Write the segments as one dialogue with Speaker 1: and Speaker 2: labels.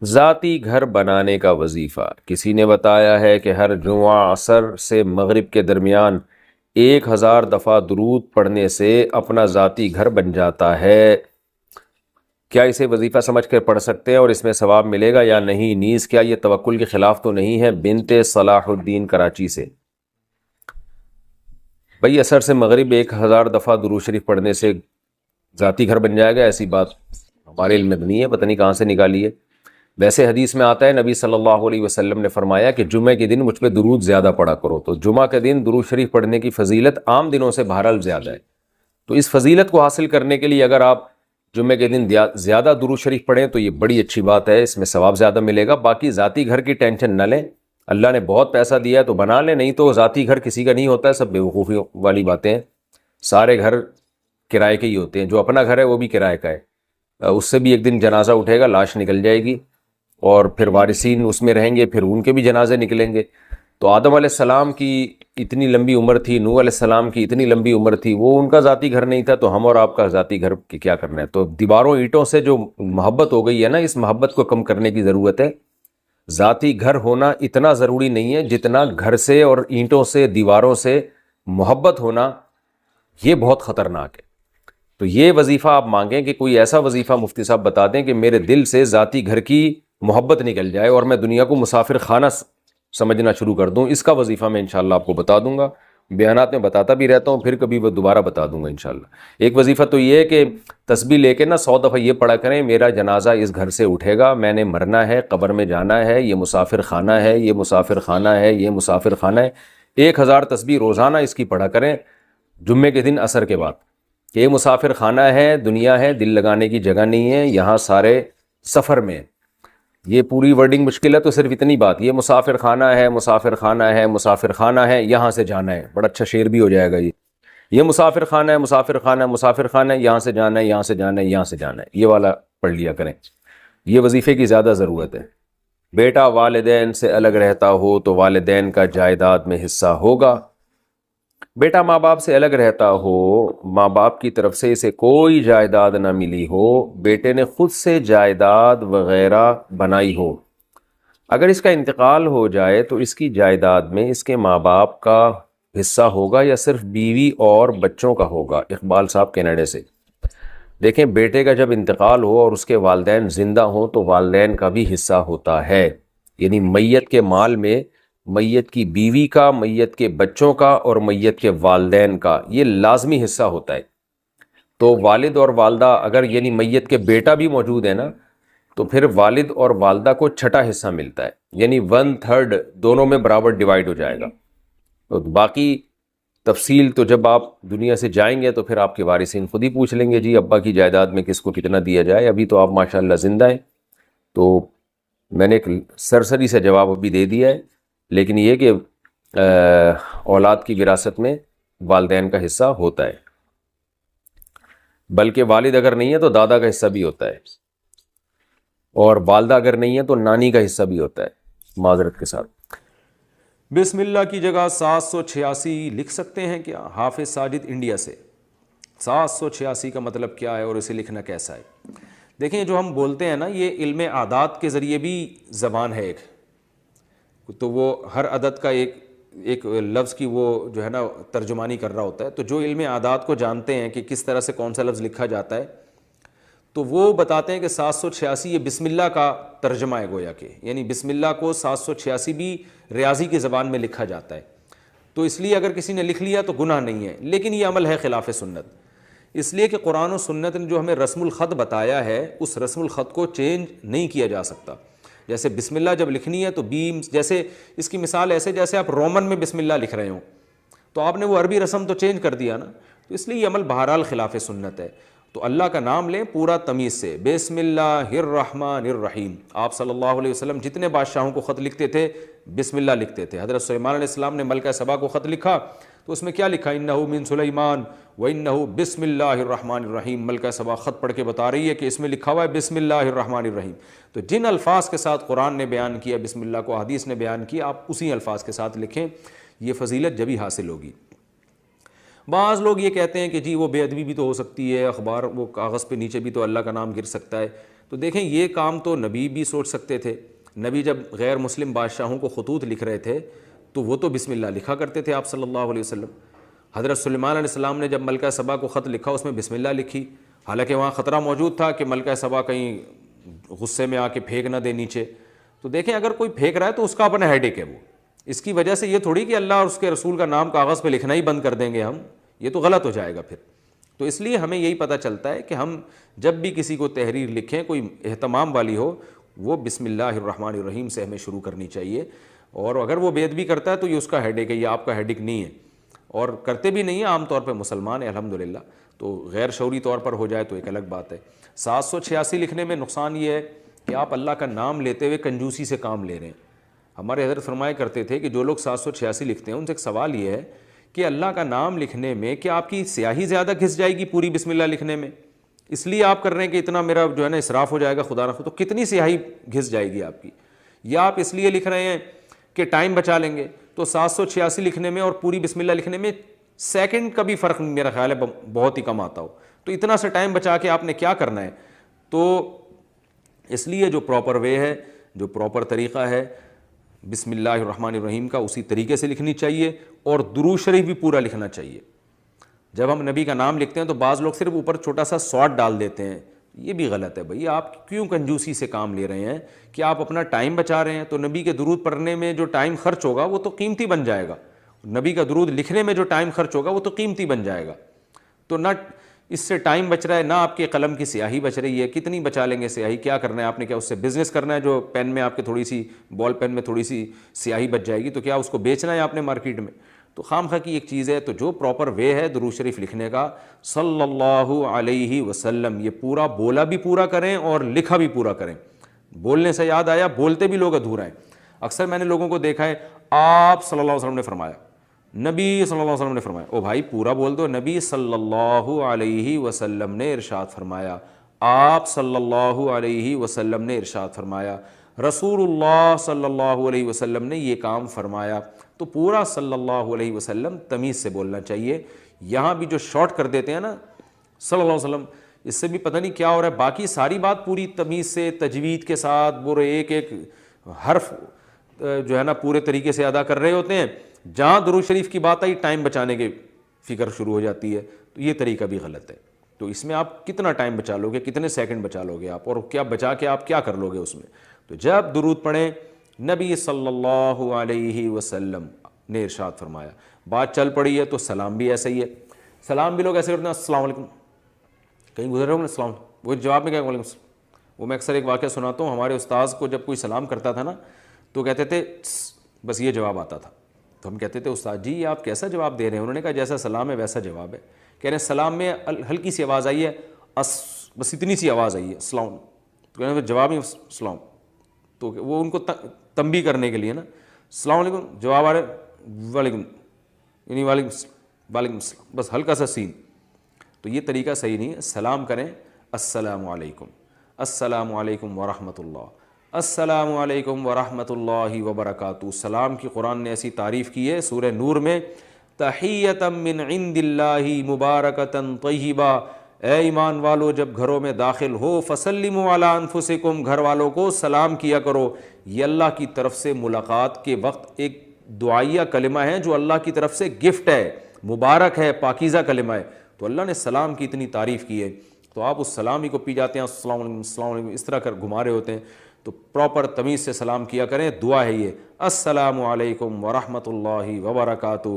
Speaker 1: ذاتی گھر بنانے کا وظیفہ۔ کسی نے بتایا ہے کہ ہر جمعہ عصر سے مغرب کے درمیان 1000 دفعہ درود پڑھنے سے اپنا ذاتی گھر بن جاتا ہے۔ کیا اسے وظیفہ سمجھ کر پڑھ سکتے ہیں اور اس میں ثواب ملے گا یا نہیں؟ نیز کیا یہ توکل کے خلاف تو نہیں ہے؟ بنت صلاح الدین کراچی سے۔ بھئی عصر سے مغرب 1000 دفعہ درود شریف پڑھنے سے ذاتی گھر بن جائے گا، ایسی بات ہمارے علم میں نہیں ہے، پتہ نہیں کہاں سے نکالی ہے۔ ویسے حدیث میں آتا ہے نبی صلی اللہ علیہ وسلم نے فرمایا کہ جمعہ کے دن مجھ پہ درود زیادہ پڑھا کرو، تو جمعہ کے دن درود شریف پڑھنے کی فضیلت عام دنوں سے بہرحال زیادہ ہے۔ تو اس فضیلت کو حاصل کرنے کے لیے اگر آپ جمعہ کے دن زیادہ درود شریف پڑھیں تو یہ بڑی اچھی بات ہے، اس میں ثواب زیادہ ملے گا۔ باقی ذاتی گھر کی ٹینشن نہ لیں، اللہ نے بہت پیسہ دیا ہے تو بنا لیں، نہیں تو ذاتی گھر کسی کا نہیں ہوتا ہے، سب بیوقوفی والی باتیں ہیں۔ سارے گھر کرائے کے ہی ہوتے ہیں، جو اپنا گھر ہے وہ بھی کرائے کا ہے، اس سے بھی ایک دن جنازہ اٹھے گا، لاش نکل جائے گی اور پھر وارثین اس میں رہیں گے، پھر ان کے بھی جنازے نکلیں گے۔ تو آدم علیہ السلام کی اتنی لمبی عمر تھی، نوح علیہ السلام کی اتنی لمبی عمر تھی، وہ ان کا ذاتی گھر نہیں تھا، تو ہم اور آپ کا ذاتی گھر کی کیا کرنا ہے؟ تو دیواروں اینٹوں سے جو محبت ہو گئی ہے نا، اس محبت کو کم کرنے کی ضرورت ہے۔ ذاتی گھر ہونا اتنا ضروری نہیں ہے جتنا گھر سے اور اینٹوں سے دیواروں سے محبت ہونا، یہ بہت خطرناک ہے۔ تو یہ وظیفہ آپ مانگیں کہ کوئی ایسا وظیفہ مفتی صاحب بتا دیں کہ میرے دل سے ذاتی گھر کی محبت نکل جائے اور میں دنیا کو مسافر خانہ سمجھنا شروع کر دوں۔ اس کا وظیفہ میں انشاءاللہ آپ کو بتا دوں گا، بیانات میں بتاتا بھی رہتا ہوں، پھر کبھی وہ دوبارہ بتا دوں گا انشاءاللہ۔ ایک وظیفہ تو یہ ہے کہ تسبیح لے کے نا 100 دفعہ یہ پڑھا کریں، میرا جنازہ اس گھر سے اٹھے گا، میں نے مرنا ہے، قبر میں جانا ہے، یہ مسافر خانہ ہے، یہ مسافر خانہ ہے، یہ مسافر خانہ ہے۔ 1000 تسبیح روزانہ اس کی پڑھا کریں جمعے کے دن عصر کے بعد، کہ یہ مسافر خانہ ہے، دنیا ہے، دل لگانے کی جگہ نہیں ہے، یہاں سارے سفر میں۔ یہ پوری ورڈنگ مشکل ہے تو صرف اتنی بات، یہ مسافر خانہ ہے، مسافر خانہ ہے، مسافر خانہ ہے، یہاں سے جانا ہے، بڑا اچھا شعر بھی ہو جائے گا یہ مسافر خانہ ہے، مسافر خانہ ہے، مسافر خانہ ہے، یہاں سے جانا ہے، یہاں سے جانا ہے، یہاں سے جانا ہے، یہ والا پڑھ لیا کریں، یہ وظیفے کی زیادہ ضرورت ہے۔ بیٹا والدین سے الگ رہتا ہو تو والدین کا جائیداد میں حصہ ہوگا۔ بیٹا ماں باپ سے الگ رہتا ہو، ماں باپ کی طرف سے اسے کوئی جائیداد نہ ملی ہو، بیٹے نے خود سے جائیداد وغیرہ بنائی ہو، اگر اس کا انتقال ہو جائے تو اس کی جائیداد میں اس کے ماں باپ کا حصہ ہوگا یا صرف بیوی اور بچوں کا ہوگا؟ اقبال صاحب کینیڈا سے۔ دیکھیں، بیٹے کا جب انتقال ہو اور اس کے والدین زندہ ہوں تو والدین کا بھی حصہ ہوتا ہے، یعنی میت کے مال میں میت کی بیوی کا، میت کے بچوں کا اور میت کے والدین کا یہ لازمی حصہ ہوتا ہے۔ تو والد اور والدہ اگر یعنی میت کے بیٹا بھی موجود ہے نا، تو پھر والد اور والدہ کو چھٹا حصہ ملتا ہے، یعنی 1/3 دونوں میں برابر ڈیوائیڈ ہو جائے گا۔ تو باقی تفصیل تو جب آپ دنیا سے جائیں گے تو پھر آپ کے وارثین خود ہی پوچھ لیں گے جی ابا کی جائیداد میں کس کو کتنا دیا جائے۔ ابھی تو آپ ماشاءاللہ زندہ ہیں، تو میں نے ایک سرسری سے جواب ابھی دے دیا ہے، لیکن یہ کہ اولاد کی وراثت میں والدین کا حصہ ہوتا ہے، بلکہ والد اگر نہیں ہے تو دادا کا حصہ بھی ہوتا ہے، اور والدہ اگر نہیں ہے تو نانی کا حصہ بھی ہوتا ہے، معذرت کے ساتھ۔ بسم اللہ کی جگہ 786 لکھ سکتے ہیں کیا؟ حافظ ساجد انڈیا سے۔ 786 کا مطلب کیا ہے اور اسے لکھنا کیسا ہے؟ دیکھیں، جو ہم بولتے ہیں نا، یہ علم اعداد کے ذریعے بھی زبان ہے ایک، تو وہ ہر عدد کا ایک لفظ کی وہ جو ہے نا ترجمانی کر رہا ہوتا ہے، تو جو علم اعداد کو جانتے ہیں کہ کس طرح سے کون سا لفظ لکھا جاتا ہے، تو وہ بتاتے ہیں کہ 786 یہ بسم اللہ کا ترجمہ ہے گویا کہ، یعنی بسم اللہ کو 786 بھی ریاضی کی زبان میں لکھا جاتا ہے، تو اس لیے اگر کسی نے لکھ لیا تو گناہ نہیں ہے، لیکن یہ عمل ہے خلاف سنت، اس لیے کہ قرآن و سنت نے جو ہمیں رسم الخط بتایا ہے اس رسم الخط کو چینج نہیں کیا جا سکتا۔ جیسے بسم اللہ جب لکھنی ہے تو بیم، جیسے اس کی مثال ایسے جیسے آپ رومن میں بسم اللہ لکھ رہے ہوں تو آپ نے وہ عربی رسم تو چینج کر دیا نا، تو اس لیے یہ عمل بہرحال خلاف سنت ہے۔ تو اللہ کا نام لیں پورا تمیز سے، بسم اللہ الرحمن الرحیم۔ آپ صلی اللہ علیہ وسلم جتنے بادشاہوں کو خط لکھتے تھے بسم اللہ لکھتے تھے۔ حضرت سلیمان علیہ السلام نے ملکہ سبا کو خط لکھا تو اس میں کیا لکھا؟ انہ من سلیمان وانہ بسم اللہ الرحمن الرحیم۔ ملکہ سبا خط پڑھ کے بتا رہی ہے کہ اس میں لکھا ہوا ہے بسم اللہ الرحمن الرحیم۔ تو جن الفاظ کے ساتھ قرآن نے بیان کیا بسم اللہ کو، حدیث نے بیان کیا، آپ اسی الفاظ کے ساتھ لکھیں، یہ فضیلت جبھی حاصل ہوگی۔ بعض لوگ یہ کہتے ہیں کہ جی وہ بے ادبی بھی تو ہو سکتی ہے، اخبار وہ کاغذ پہ نیچے بھی تو اللہ کا نام گر سکتا ہے۔ تو دیکھیں یہ کام تو نبی بھی سوچ سکتے تھے. نبی جب غیر مسلم بادشاہوں کو خطوط لکھ رہے تھے تو وہ تو بسم اللہ لکھا کرتے تھے آپ صلی اللہ علیہ وسلم. حضرت سلیمان علیہ السلام نے جب ملکہ سبا کو خط لکھا اس میں بسم اللہ لکھی, حالانکہ وہاں خطرہ موجود تھا کہ ملکہ سبا کہیں غصے میں آ کے پھینک نہ دے نیچے. تو دیکھیں اگر کوئی پھینک رہا ہے تو اس کا اپنا ہیڈیک ہے, وہ اس کی وجہ سے یہ تھوڑی کہ اللہ اور اس کے رسول کا نام کاغذ پہ لکھنا ہی بند کر دیں گے ہم, یہ تو غلط ہو جائے گا پھر. تو اس لیے ہمیں یہی پتہ چلتا ہے کہ ہم جب بھی کسی کو تحریر لکھیں کوئی اہتمام والی ہو, وہ بسم اللہ الرحمن الرحیم سے ہمیں شروع کرنی چاہیے. اور اگر وہ بے ادبی کرتا ہے تو یہ اس کا ہیڈیک ہے, یہ آپ کا ہیڈیک نہیں ہے. اور کرتے بھی نہیں ہیں عام طور پہ مسلمان ہیں الحمدللہ, تو غیر شعوری طور پر ہو جائے تو ایک الگ بات ہے. 786 لکھنے میں نقصان یہ ہے کہ آپ اللہ کا نام لیتے ہوئے کنجوسی سے کام لے رہے ہیں. ہمارے حضرت فرمایا کرتے تھے کہ جو لوگ 786 لکھتے ہیں ان سے ایک سوال یہ ہے کہ اللہ کا نام لکھنے میں کیا آپ کی سیاہی زیادہ گھس جائے گی پوری بسم اللہ لکھنے میں, اس لیے آپ کر رہے ہیں کہ اتنا میرا جو ہے نا اسراف ہو جائے گا خدا نخواستہ, تو کتنی سیاہی گھس جائے گی آپ کی. یا آپ اس لیے لکھ رہے ہیں کہ ٹائم بچا لیں گے, تو 786 لکھنے میں اور پوری بسم اللہ لکھنے میں سیکنڈ کا بھی فرق میرا خیال ہے بہت ہی کم آتا ہو, تو اتنا سا ٹائم بچا کے آپ نے کیا کرنا ہے. تو اس لیے جو پراپر وے ہے, جو پراپر طریقہ ہے بسم اللہ الرحمن الرحیم کا, اسی طریقے سے لکھنی چاہیے. اور درود شریف بھی پورا لکھنا چاہیے. جب ہم نبی کا نام لکھتے ہیں تو بعض لوگ صرف اوپر چھوٹا سا سواد ڈال دیتے ہیں, یہ بھی غلط ہے بھائی. آپ کیوں کنجوسی سے کام لے رہے ہیں کہ آپ اپنا ٹائم بچا رہے ہیں, تو نبی کے درود پڑھنے میں جو ٹائم خرچ ہوگا وہ تو قیمتی بن جائے گا, نبی کا درود لکھنے میں جو ٹائم خرچ ہوگا وہ تو قیمتی بن جائے گا. تو نہ اس سے ٹائم بچ رہا ہے, نہ آپ کے قلم کی سیاہی بچ رہی ہے. کتنی بچا لیں گے سیاہی, کیا کرنا ہے آپ نے, کیا اس سے بزنس کرنا ہے جو پین میں آپ کے تھوڑی سی بال پین میں تھوڑی سی سیاہی بچ جائے گی, تو کیا اس کو بیچنا ہے آپ نے مارکیٹ میں. تو خام خواہ کی ایک چیز ہے. تو جو پراپر وے ہے درود شریف لکھنے کا صلی اللہ علیہ وسلم, یہ پورا بولا بھی پورا کریں اور لکھا بھی پورا کریں. بولنے سے یاد آیا, بولتے بھی لوگ ادھورا ہیں. اکثر میں نے لوگوں کو دیکھا ہے آپ صلی اللہ علیہ وسلم نے فرمایا, نبی صلی اللہ علیہ وسلم نے فرمایا. او بھائی پورا بول دو, نبی صلی اللہ علیہ وسلم نے ارشاد فرمایا, آپ صلی اللہ علیہ وسلم نے ارشاد فرمایا, رسول اللہ صلی اللہ علیہ وسلم نے یہ کام فرمایا. تو پورا صلی اللہ علیہ وسلم تمیز سے بولنا چاہیے. یہاں بھی جو شارٹ کر دیتے ہیں نا صلی اللہ علیہ وسلم, اس سے بھی پتہ نہیں کیا ہو رہا ہے. باقی ساری بات پوری تمیز سے تجوید کے ساتھ پورے ایک ایک حرف جو ہے نا پورے طریقے سے ادا کر رہے ہوتے ہیں. جہاں درود شریف کی بات آئی ٹائم بچانے کی فکر شروع ہو جاتی ہے. تو یہ طریقہ بھی غلط ہے. تو اس میں آپ کتنا ٹائم بچا لو گے, کتنے سیکنڈ بچا لو گے آپ, اور کیا بچا کے آپ کیا کر لو گے اس میں. تو جب درود پڑھیں, نبی صلی اللہ علیہ وسلم نے ارشاد فرمایا. بات چل پڑی ہے تو سلام بھی ایسا ہی ہے. سلام بھی لوگ ایسے کرتے ہیں السلام علیکم, کہیں گزر رہے ہوں السلام, وہ جواب میں کیا وعلیکم السلام. وہ میں اکثر ایک واقعہ سناتا ہوں, ہمارے استاذ کو جب کوئی سلام کرتا تھا نا تو کہتے تھے بس یہ جواب آتا تھا. تو ہم کہتے تھے استاد جی آپ کیسا جواب دے رہے ہیں. انہوں نے کہا جیسا سلام ہے ویسا جواب ہے. کہہ رہے ہیں سلام میں ہلکی سی آواز آئی ہے, بس اتنی سی آواز آئی ہے السلام, تو کہنے جواب ہی السلام. تو وہ ان کو تنبیہ کرنے کے لیے نا السلام علیکم, جواب آ رہے وعلیکم, یعنی وعلیکم السلام, بس ہلکا سا سین. تو یہ طریقہ صحیح نہیں ہے. سلام کریں السلام علیکم, السلام علیکم ورحمۃ اللہ, السلام علیکم ورحمۃ اللہ وبرکاتہ. سلام کی قرآن نے ایسی تعریف کی ہے سورہ نور میں, تحیۃ من عند اللہ مبارکۃ طیبہ. اے ایمان والو جب گھروں میں داخل ہو فسلموا علی انفسکم, گھر والوں کو سلام کیا کرو. یہ اللہ کی طرف سے ملاقات کے وقت ایک دعائیہ کلمہ ہے جو اللہ کی طرف سے گفٹ ہے, مبارک ہے, پاکیزہ کلمہ ہے. تو اللہ نے سلام کی اتنی تعریف کی ہے, تو آپ اس سلام ہی کو پی جاتے ہیں السلام علیکم السلام علیکم اس طرح کر گھما رہے ہوتے ہیں. تو پراپر تمیز سے سلام کیا کریں. دعا ہے یہ السلام علیکم ورحمۃ اللہ وبرکاتہ,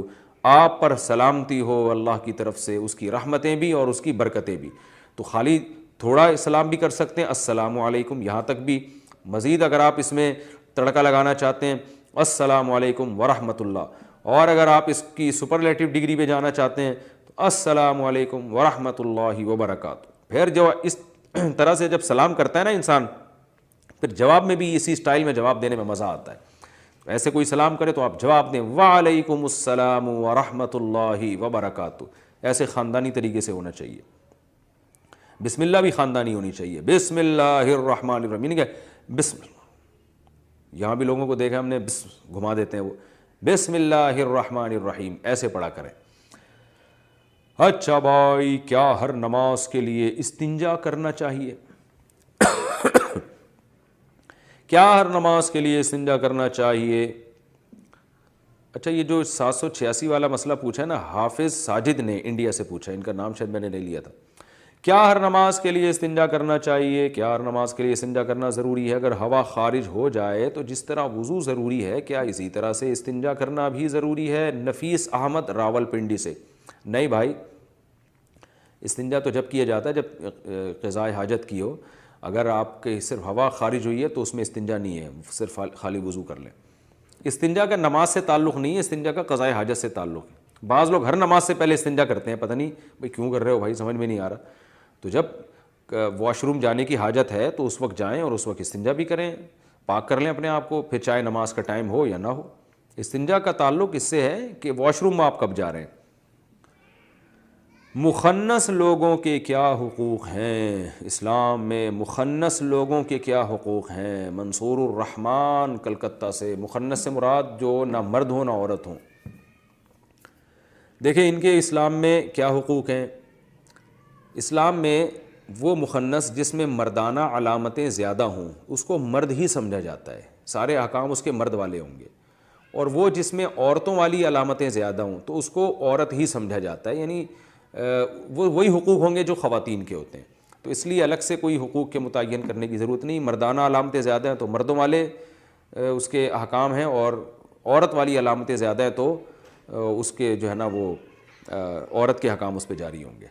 Speaker 1: آپ پر سلامتی ہو اللہ کی طرف سے, اس کی رحمتیں بھی اور اس کی برکتیں بھی. تو خالی تھوڑا سلام بھی کر سکتے ہیں السلام علیکم یہاں تک بھی. مزید اگر آپ اس میں تڑکا لگانا چاہتے ہیں السلام علیکم ورحمۃ اللہ, اور اگر آپ اس کی سپرلیٹو ڈگری پہ جانا چاہتے ہیں تو السلام علیکم ورحمۃ اللہ وبرکاتہ. پھر جو اس طرح سے جب سلام کرتا ہے نا انسان, پھر جواب میں بھی اسی سٹائل میں جواب دینے میں مزہ آتا ہے. ایسے کوئی سلام کرے تو آپ جواب دیں وعلیکم السلام ورحمۃ اللہ وبرکاتہ. ایسے خاندانی طریقے سے ہونا چاہیے. بسم اللہ بھی خاندانی ہونی چاہیے. بسم اللہ الرحمن الرحیم, بسم اللہ. یہاں بھی لوگوں کو دیکھا ہم نے گھما دیتے ہیں, وہ بسم اللہ الرحمن الرحیم ایسے پڑھا کریں. اچھا بھائی, کیا ہر نماز کے لیے استنجا کرنا چاہیے؟ کیا ہر نماز کے لیے استنجا کرنا چاہیے؟ اچھا یہ جو 786 والا مسئلہ پوچھا ہے نا، حافظ ساجد نے انڈیا سے پوچھا، ان کا نام شاید میں نے نہیں لیا تھا. کیا ہر نماز کے لیے استنجا کرنا چاہیے؟ کیا ہر نماز کے لیے استنجا کرنا ضروری ہے؟ اگر ہوا خارج ہو جائے تو جس طرح وضو ضروری ہے کیا اسی طرح سے استنجا کرنا بھی ضروری ہے؟ نفیس احمد راول پنڈی سے. نہیں بھائی، استنجا تو جب کیا جاتا ہے جب قضاء حاجت کی ہو. اگر آپ کے صرف ہوا خارج ہوئی ہے تو اس میں استنجا نہیں ہے، صرف خالی وضو کر لیں. استنجا کا نماز سے تعلق نہیں ہے، استنجا کا قضاء حاجت سے تعلق ہے. بعض لوگ ہر نماز سے پہلے استنجا کرتے ہیں، پتہ نہیں بھائی کیوں کر رہے ہو بھائی، سمجھ میں نہیں آ رہا. تو جب واش روم جانے کی حاجت ہے تو اس وقت جائیں اور اس وقت استنجا بھی کریں، پاک کر لیں اپنے آپ کو، پھر چاہے نماز کا ٹائم ہو یا نہ ہو. استنجا کا تعلق اس سے ہے کہ واش روم میں آپ کب جا رہے ہیں. مخنث لوگوں کے کیا حقوق ہیں اسلام میں؟ مخنث لوگوں کے کیا حقوق ہیں؟ منصور الرحمن کلکتہ سے. مخنث سے مراد جو نہ مرد ہوں نہ عورت ہوں. دیکھیں ان کے اسلام میں کیا حقوق ہیں. اسلام میں وہ مخنث جس میں مردانہ علامتیں زیادہ ہوں اس کو مرد ہی سمجھا جاتا ہے، سارے احکام اس کے مرد والے ہوں گے. اور وہ جس میں عورتوں والی علامتیں زیادہ ہوں تو اس کو عورت ہی سمجھا جاتا ہے، یعنی وہ وہی حقوق ہوں گے جو خواتین کے ہوتے ہیں. تو اس لیے الگ سے کوئی حقوق کے متعین کرنے کی ضرورت نہیں. مردانہ علامتیں زیادہ ہیں تو مردوں والے اس کے احکام ہیں، اور عورت والی علامتیں زیادہ ہیں تو اس کے جو ہے نا وہ عورت کے احکام اس پہ جاری ہوں گے.